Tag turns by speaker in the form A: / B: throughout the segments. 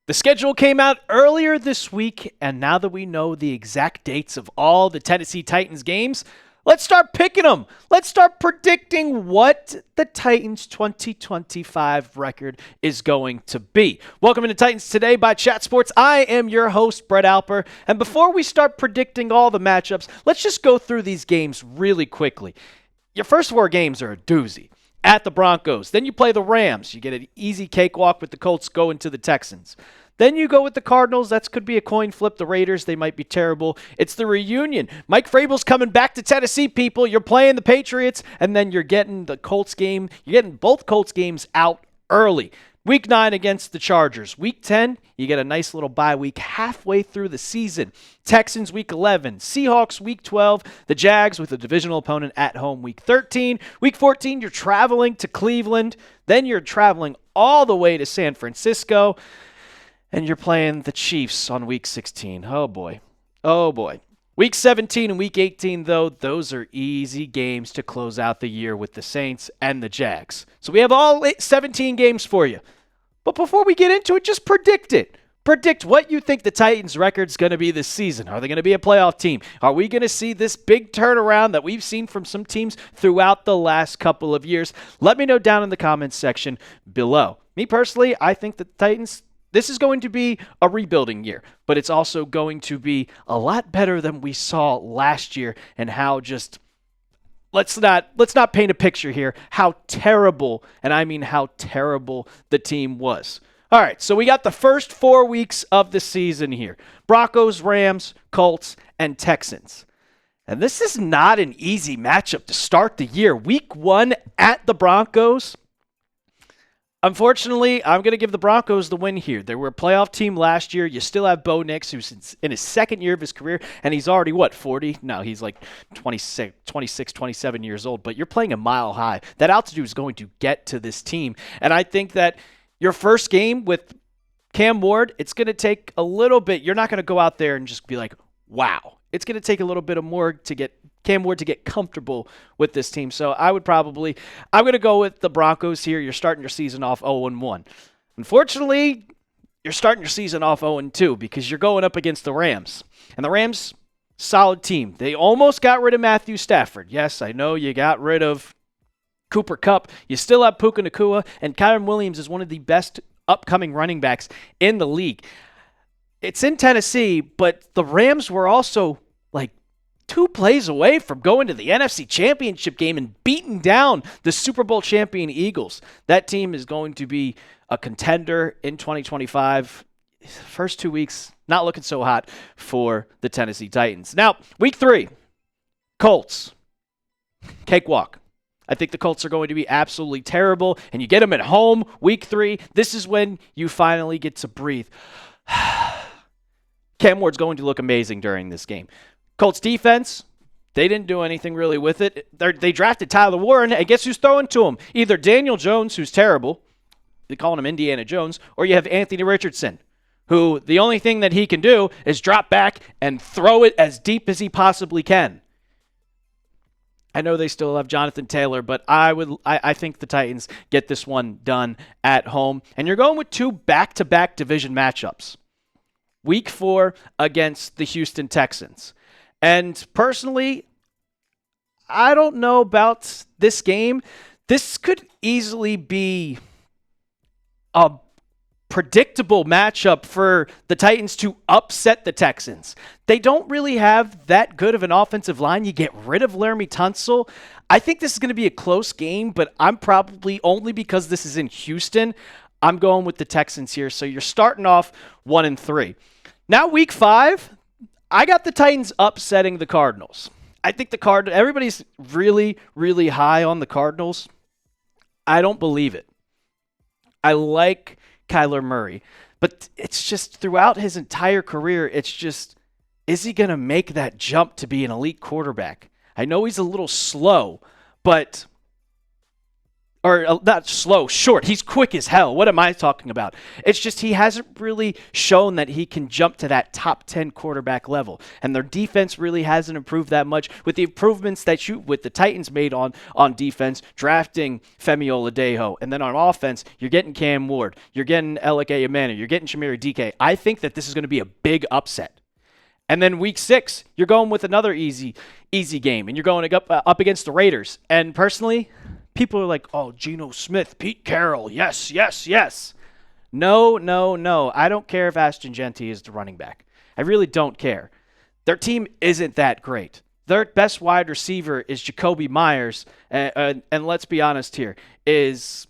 A: The schedule came out earlier this week, and now that we know the exact dates of all the Tennessee Titans games, let's start picking them. Let's start predicting what the Titans 2025 record is going to be. Welcome to Titans Today by Chat Sports. I am your host, Brett Alper. And before we start predicting all the matchups, let's just go through these games really quickly. Your first four games are a doozy. At the Broncos. Then you play the Rams. You get an easy cakewalk with the Colts going to the Texans. Then you go with the Cardinals. That could be a coin flip. The Raiders, they might be terrible. It's the reunion. Mike Vrabel's coming back to Tennessee, people. You're playing the Patriots, and then you're getting the Colts game. You're getting both Colts games out early. Week 9 against the Chargers. Week 10, you get a nice little bye week halfway through the season. Texans Week 11. Seahawks Week 12. The Jags with a divisional opponent at home Week 13. Week 14, you're traveling to Cleveland. Then you're traveling all the way to San Francisco. And you're playing the Chiefs on Week 16. Oh, boy. Oh, boy. Week 17 and Week 18, though, those are easy games to close out the year with the Saints and the Jags. So we have all 17 games for you. But before we get into it, just predict it. Predict what you think the Titans' record's going to be this season. Are they going to be a playoff team? Are we going to see this big turnaround that we've seen from some teams throughout the last couple of years? Let me know down in the comments section below. Me personally, I think the Titans, this is going to be a rebuilding year, but it's also going to be a lot better than we saw last year, and how just let's not paint a picture here how terrible, and I mean how terrible, the team was. All right, so we got the first 4 weeks of the season here. Broncos, Rams, Colts, and Texans. And this is not an easy matchup to start the year. Week 1 at the Broncos. Unfortunately, I'm going to give the Broncos the win here. They were a playoff team last year. You still have Bo Nix, who's in his second year of his career, and he's already, 40? No, he's like 26, 27 years old, but you're playing a mile high. That altitude is going to get to this team, and I think that your first game with Cam Ward, it's going to take a little bit. You're not going to go out there and just be like, wow. It's going to take a little bit more to get Cam Ward to get comfortable with this team. So I'm going to go with the Broncos here. You're starting your season off 0-1. Unfortunately, you're starting your season off 0-2 because you're going up against the Rams. And the Rams, solid team. They almost got rid of Matthew Stafford. Yes, I know you got rid of Cooper Kupp. You still have Puka Nacua, and Kyren Williams is one of the best upcoming running backs in the league. It's in Tennessee, but the Rams were also like 2 plays away from going to the NFC Championship game and beating down the Super Bowl champion Eagles. That team is going to be a contender in 2025. First 2 weeks, not looking so hot for the Tennessee Titans. Now, week 3, Colts. Cakewalk. I think the Colts are going to be absolutely terrible, and you get them at home, week 3. This is when you finally get to breathe. Cam Ward's going to look amazing during this game. Colts defense, they didn't do anything really with it. They drafted Tyler Warren, and guess who's throwing to him? Either Daniel Jones, who's terrible, they're calling him Indiana Jones, or you have Anthony Richardson, who the only thing that he can do is drop back and throw it as deep as he possibly can. I know they still have Jonathan Taylor, but I think the Titans get this one done at home. And you're going with 2 back-to-back division matchups. Week 4 against the Houston Texans. And personally, I don't know about this game. This could easily be a predictable matchup for the Titans to upset the Texans. They don't really have that good of an offensive line. You get rid of Laramie Tunsil. I think this is going to be a close game, but I'm probably, only because this is in Houston, I'm going with the Texans here. So you're starting off 1-3. Now week 5, I got the Titans upsetting the Cardinals. I think everybody's really, really high on the Cardinals. I don't believe it. I like Kyler Murray, but it's just throughout his entire career, it's just, is he going to make that jump to be an elite quarterback? I know he's a little slow, but or not slow, short. He's quick as hell. What am I talking about? It's just he hasn't really shown that he can jump to that top 10 quarterback level. And their defense really hasn't improved that much with the improvements that with the Titans made on defense, drafting Femi Oladejo. And then on offense, you're getting Cam Ward. You're getting Alec Ayamana. You're getting Shamiri DK. I think that this is going to be a big upset. And then week 6, you're going with another easy game. And you're going up against the Raiders. And personally, people are like, oh, Geno Smith, Pete Carroll, yes, yes, yes. No. I don't care if Ashton Genty is the running back. I really don't care. Their team isn't that great. Their best wide receiver is Jacoby Myers. And let's be honest here. Is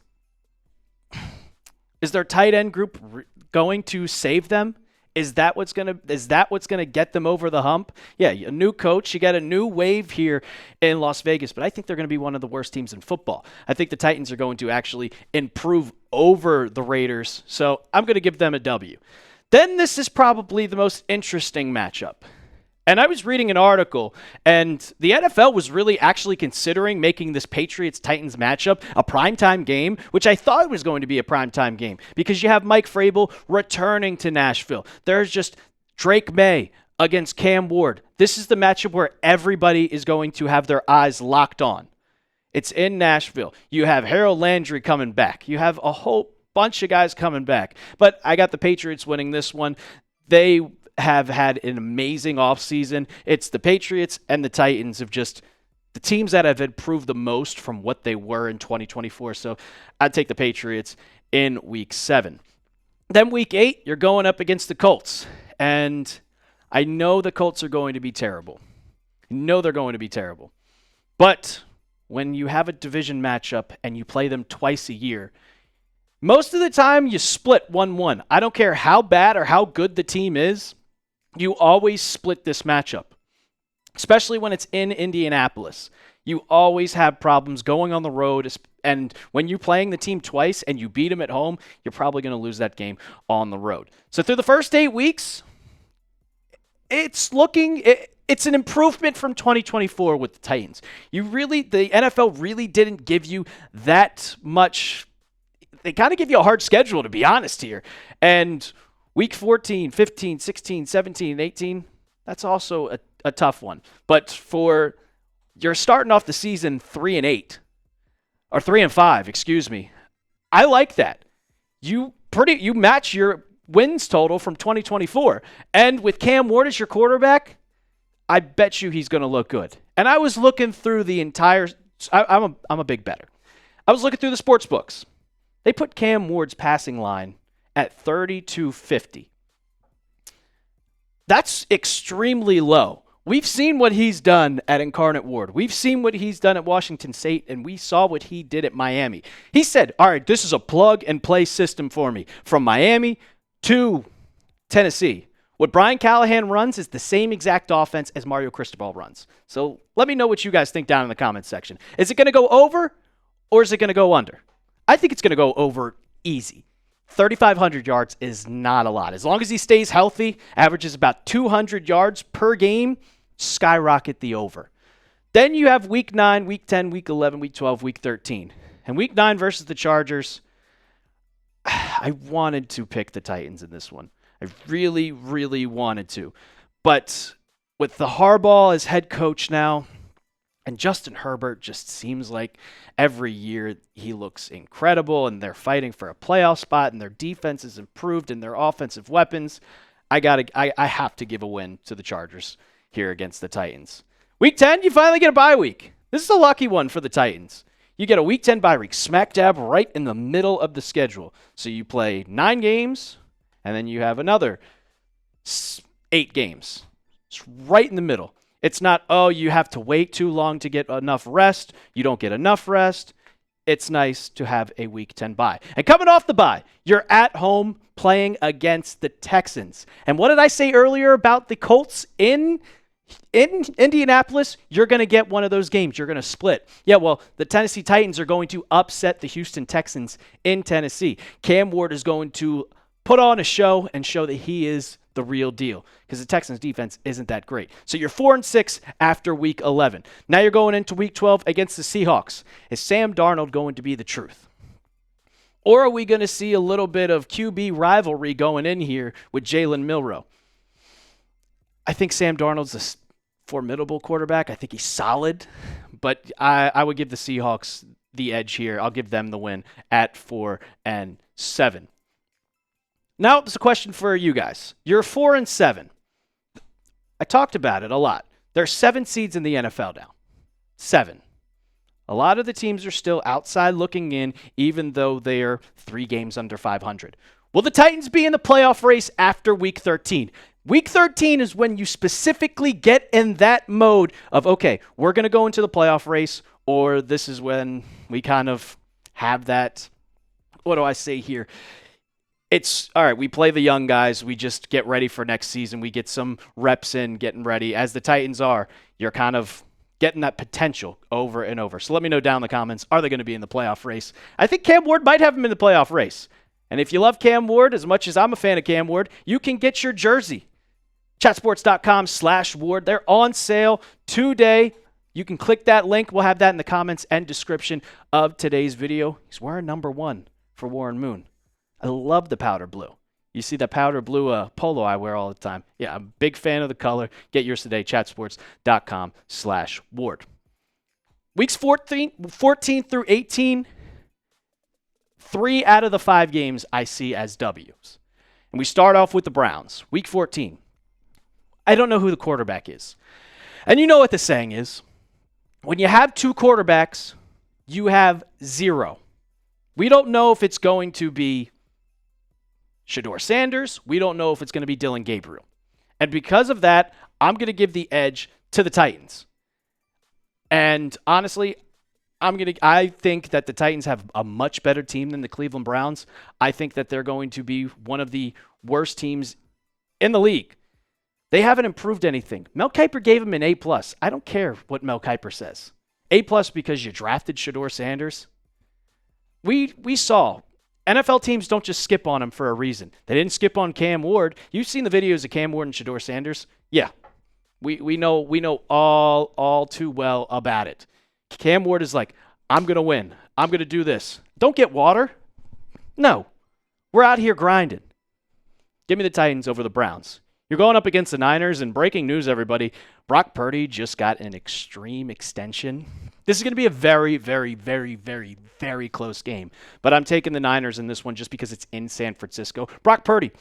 A: their tight end group going to save them? Is that what's gonna get them over the hump? Yeah, a new coach. You got a new wave here in Las Vegas, but I think they're going to be one of the worst teams in football. I think the Titans are going to actually improve over the Raiders, so I'm going to give them a W. Then this is probably the most interesting matchup. And I was reading an article, and the NFL was really actually considering making this Patriots-Titans matchup a primetime game, which I thought was going to be a primetime game because you have Mike Vrabel returning to Nashville. There's just Drake May against Cam Ward. This is the matchup where everybody is going to have their eyes locked on. It's in Nashville. You have Harold Landry coming back. You have a whole bunch of guys coming back. But I got the Patriots winning this one. They have had an amazing offseason. It's the Patriots and the Titans of just the teams that have improved the most from what they were in 2024. So I'd take the Patriots in week 7. Then week 8, you're going up against the Colts. And I know the Colts are going to be terrible. I know they're going to be terrible. But when you have a division matchup and you play them twice a year, most of the time you split 1-1. I don't care how bad or how good the team is. You always split this matchup, especially when it's in Indianapolis. You always have problems going on the road, and when you're playing the team twice and you beat them at home, you're probably going to lose that game on the road. So through the first 8 weeks, it's an improvement from 2024 with the Titans. The NFL really didn't give you that much. They kind of give you a hard schedule, to be honest here. And week 14, 15, 16, 17, and 18, that's also a tough one. But you're starting off the season 3-8, or 3-5, excuse me. I like that. You match your wins total from 2024. And with Cam Ward as your quarterback, I bet you he's going to look good. And I was looking through the entire I'm a big bettor. I was looking through the sports books. They put Cam Ward's passing line at 32.50. That's extremely low. We've seen what he's done at Incarnate Ward. We've seen what he's done at Washington State, and we saw what he did at Miami. He said, all right, this is a plug-and-play system for me. From Miami to Tennessee. What Brian Callahan runs is the same exact offense as Mario Cristobal runs. So let me know what you guys think down in the comments section. Is it going to go over, or is it going to go under? I think it's going to go over easy. 3,500 yards is not a lot. As long as he stays healthy, averages about 200 yards per game, skyrocket the over. Then you have week 9, week 10, week 11, week 12, week 13. And week 9 versus the Chargers, I wanted to pick the Titans in this one. I really, really wanted to. But with the Harbaugh as head coach now, and Justin Herbert just seems like every year he looks incredible, and they're fighting for a playoff spot, and their defense is improved, and their offensive weapons. I have to give a win to the Chargers here against the Titans. Week 10, you finally get a bye week. This is a lucky one for the Titans. You get a week 10 bye week, smack dab right in the middle of the schedule. So you play 9 games, and then you have another 8 games. It's right in the middle. It's not, you have to wait too long to get enough rest. You don't get enough rest. It's nice to have a week 10 bye. And coming off the bye, you're at home playing against the Texans. And what did I say earlier about the Colts in Indianapolis? You're going to get one of those games. You're going to split. Yeah, well, the Tennessee Titans are going to upset the Houston Texans in Tennessee. Cam Ward is going to put on a show and show that he is the real deal, because the Texans defense isn't that great. So you're 4-6 after week 11. Now you're going into week 12 against the Seahawks. Is Sam Darnold going to be the truth? Or are we going to see a little bit of QB rivalry going in here with Jalen Milroe? I think Sam Darnold's a formidable quarterback. I think he's solid, but I would give the Seahawks the edge here. I'll give them the win at 4-7. Now, there's a question for you guys. You're 4-7. I talked about it a lot. There's 7 seeds in the NFL now. 7. A lot of the teams are still outside looking in, even though they're 3 games under 500. Will the Titans be in the playoff race after Week 13? Week 13 is when you specifically get in that mode of, okay, we're going to go into the playoff race, or this is when we kind of have that, what do I say here? It's, all right, we play the young guys. We just get ready for next season. We get some reps in, getting ready. As the Titans are, you're kind of getting that potential over and over. So let me know down in the comments, are they going to be in the playoff race? I think Cam Ward might have them in the playoff race. And if you love Cam Ward as much as I'm a fan of Cam Ward, you can get your jersey. Chatsports.com/Ward. They're on sale today. You can click that link. We'll have that in the comments and description of today's video. He's wearing number 1 for Warren Moon. I love the powder blue. You see that powder blue polo I wear all the time. Yeah, I'm a big fan of the color. Get yours today, chatsports.com/Ward. Weeks 14 through 18, 3 out of the 5 games I see as W's. And we start off with the Browns. Week 14. I don't know who the quarterback is. And you know what the saying is. When you have 2 quarterbacks, you have 0. We don't know if it's going to be Shedeur Sanders. We don't know if it's going to be Dylan Gabriel. And because of that, I'm going to give the edge to the Titans. And honestly, I think that the Titans have a much better team than the Cleveland Browns. I think that they're going to be one of the worst teams in the league. They haven't improved anything. Mel Kiper gave him an A+. I don't care what Mel Kiper says. A+ because you drafted Shedeur Sanders. We saw NFL teams don't just skip on him for a reason. They didn't skip on Cam Ward. You've seen the videos of Cam Ward and Shedeur Sanders. Yeah, we know all too well about it. Cam Ward is like, I'm going to win. I'm going to do this. Don't get water. No, we're out here grinding. Give me the Titans over the Browns. You're going up against the Niners, and breaking news, everybody, Brock Purdy just got an extreme extension. This is going to be a very, very, very, very, very close game. But I'm taking the Niners in this one just because it's in San Francisco. Brock Purdy,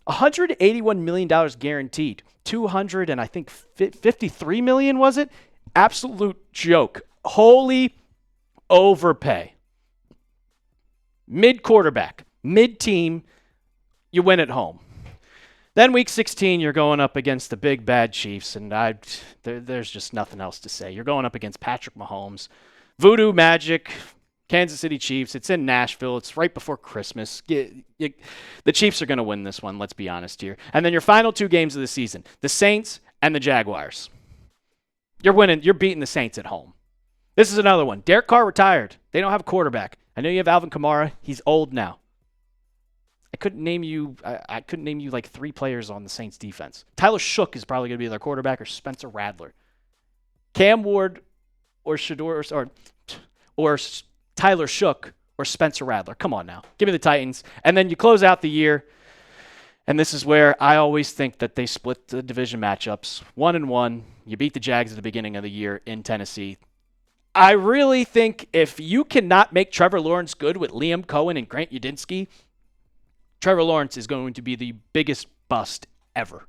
A: $181 million guaranteed. $200 and I think $53 million, was it? Absolute joke. Holy overpay. Mid-quarterback, mid-team, you win at home. Then week 16, you're going up against the big bad Chiefs, and there's just nothing else to say. You're going up against Patrick Mahomes, Voodoo Magic, Kansas City Chiefs. It's in Nashville. It's right before Christmas. The Chiefs are going to win this one, let's be honest here. And then your final 2 games of the season, the Saints and the Jaguars. You're winning. You're beating the Saints at home. This is another one. Derek Carr retired. They don't have a quarterback. I know you have Alvin Kamara. He's old now. I couldn't name you like 3 players on the Saints defense. Tyler Shook is probably going to be their quarterback, or Spencer Rattler. Cam Ward or Shedeur or Tyler Shook or Spencer Rattler. Come on now. Give me the Titans. And then you close out the year, and this is where I always think that they split the division matchups. 1-1. You beat the Jags at the beginning of the year in Tennessee. I really think if you cannot make Trevor Lawrence good with Liam Cohen and Grant Udinski, Trevor Lawrence is going to be the biggest bust ever.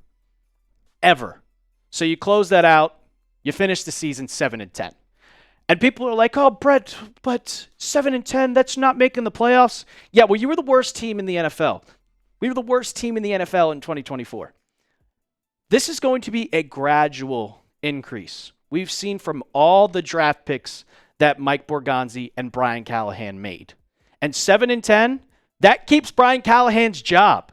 A: Ever. So you close that out. You finish the season 7-10. And people are like, oh, Brett, but 7-10, that's not making the playoffs. Yeah, well, you were the worst team in the NFL. We were the worst team in the NFL in 2024. This is going to be a gradual increase. We've seen from all the draft picks that Mike Borgonzi and Brian Callahan made. And 7-10, that keeps Brian Callahan's job.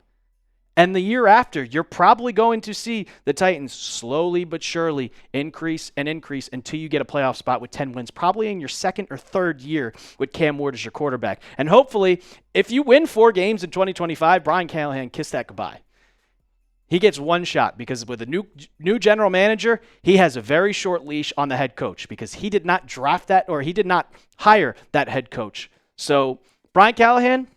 A: And the year after, you're probably going to see the Titans slowly but surely increase and increase until you get a playoff spot with 10 wins, probably in your second or third year with Cam Ward as your quarterback. And hopefully, if you win 4 games in 2025, Brian Callahan, kiss that goodbye. He gets one shot because with a new general manager, he has a very short leash on the head coach because he did not draft that or he did not hire that head coach. So, Brian Callahan,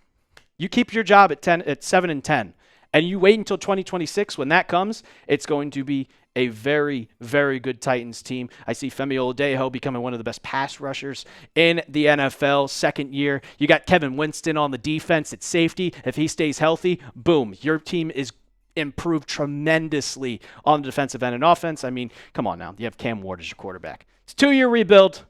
A: you keep your job at 7-10. And you wait until 2026. When that comes, it's going to be a very, very good Titans team. I see Femi Oladejo becoming one of the best pass rushers in the NFL. Second year, you got Kevin Winston on the defense at safety. If he stays healthy, boom, your team is improved tremendously on the defensive end and offense. I mean, come on now. You have Cam Ward as your quarterback. It's a 2-year rebuild.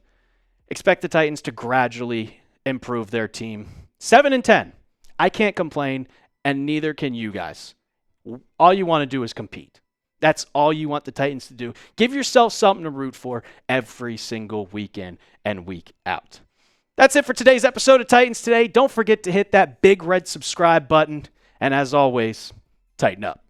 A: Expect the Titans to gradually improve their team. 7-10. I can't complain. And neither can you guys. All you want to do is compete. That's all you want the Titans to do. Give yourself something to root for every single week in and week out. That's it for today's episode of Titans Today. Don't forget to hit that big red subscribe button. And as always, tighten up.